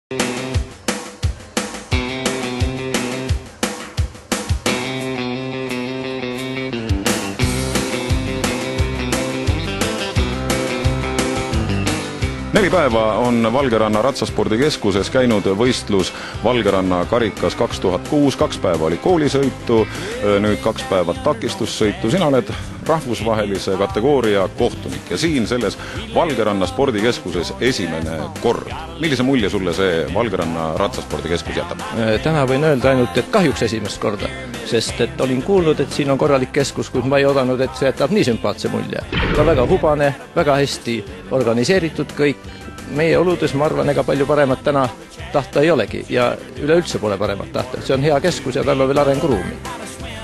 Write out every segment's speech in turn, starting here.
Neli päeva on Valgeranna ratsaspordikeskuses käinud võistlus Valgeranna karikas 2006, 2 päeva oli koolisõitu, nüüd 2 päeva takistussõitu. Sina oled rahvusvahelise kategooria kohtunik ja siin selles Valgeranna spordikeskuses esimene kord. Millise mulje sulle see Valgeranna ratsaspordikeskus jätab? Täna võin öelda ainult, et kahjuks esimest korda, sest et olin kuulnud, et siin on korralik keskus, kuid ma ei oodanud, et see jätab nii sümpaatse mulje. Ta väga hubane, väga hästi organiseeritud kõik. Meie oludes, ma arvan, ega palju paremat täna tahta ei olegi ja üleüldse pole paremat tahta. See on hea keskus ja tal on veel arenguruumi.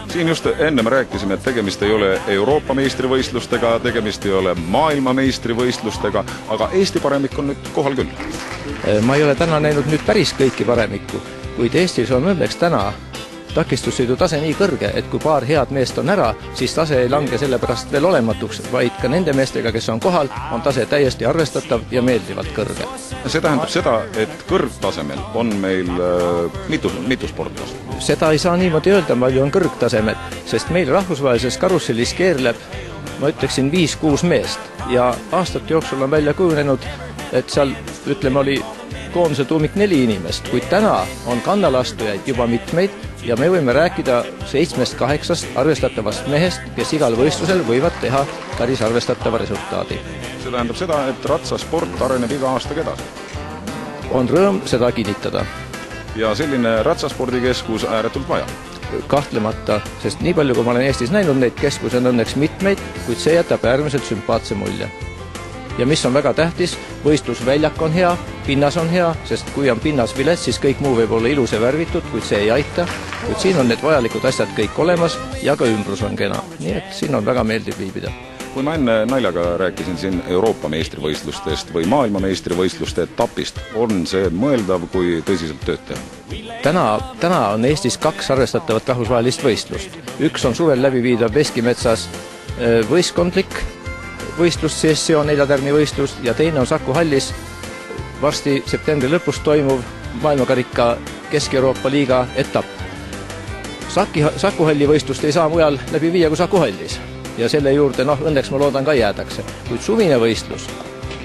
Siin just enne me rääkisime, et tegemist ei ole Euroopa meistrivõistlustega, tegemist ei ole maailma meistrivõistlustega, aga Eesti paremik on nüüd kohal küll. Ma ei ole täna näinud nüüd päris kõiki paremikku, kuid Eestis on õnneks täna takistussõidu tase nii kõrge, et kui paar head meest on ära, siis tase ei lange sellepärast veel olematuks, vaid ka nende meestega, kes on kohal, on tase täiesti arvestatav ja meeldivalt kõrge. See tähendab seda, et kõrgtasemel on meil mitu sportlast? Seda ei saa niimoodi öelda, palju on kõrgtasemed, sest meil rahvusvahelises karussellis keerleb, ma ütleksin, 5-6 meest ja aastate jooksul on välja kujunenud, et seal, ütleme, oli koondise tuumik 4 inimest, kuid täna on kannalastujaid juba mitmeid ja me võime rääkida 7-8 arvestatavast mehest, kes igal võistlusel võivad teha päris arvestatava resultaadi. See tähendab seda, et ratsasport areneb iga aastaga edasi. On rõõm seda kinnitada. Ja selline ratsaspordikeskus ääretult vaja? Kahtlemata, sest nii palju, kui ma olen Eestis näinud, neid keskusi on õnneks mitmeid, kuid see jätab äärmiselt sümpaatse mulje. Ja mis on väga tähtis, võistlusväljak on hea, pinnas on hea, sest kui on pinnas vilets, siis kõik muu võib olla ilus ja värvitud, kuid see ei aita. Kuid siin on need vajalikud asjad kõik olemas ja ka ümbrus on kena. Nii et siin on väga meeldiv viibida. Kui ma enne naljaga rääkisin siin Euroopa meistrivõistlustest või maailma meistrivõistluste etapist, on see mõeldav, kui tõsiselt tööd teha? Täna on Eestis 2 arvestatavat rahvusvahelist võistlust. Üks on suvel läbiviidav Veskimetsas võistkondlik võistlus, CSCO 4 tärni võistlus ja teine on Saku hallis varsti septembri lõpus toimuv maailmakarika Kesk-Euroopa liiga etapp. Saku halli võistlust ei saa mujal läbi viia kui Saku hallis ja selle juurde, õnneks ma loodan ka jäädakse. Kuid suvine võistlus,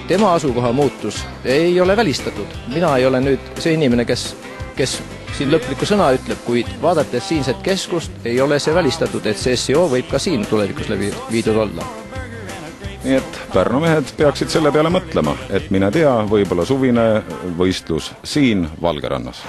tema asukoha muutus ei ole välistatud. Mina ei ole nüüd see inimene, kes siin lõplikku sõna ütleb, kuid vaadates siinset keskust ei ole see välistatud, et CSCO võib ka siin tulevikus läbi viidud olla. Nii et Pärnu mehed peaksid selle peale mõtlema, et mine tea, võib-olla suvine võistlus siin Valgerannas.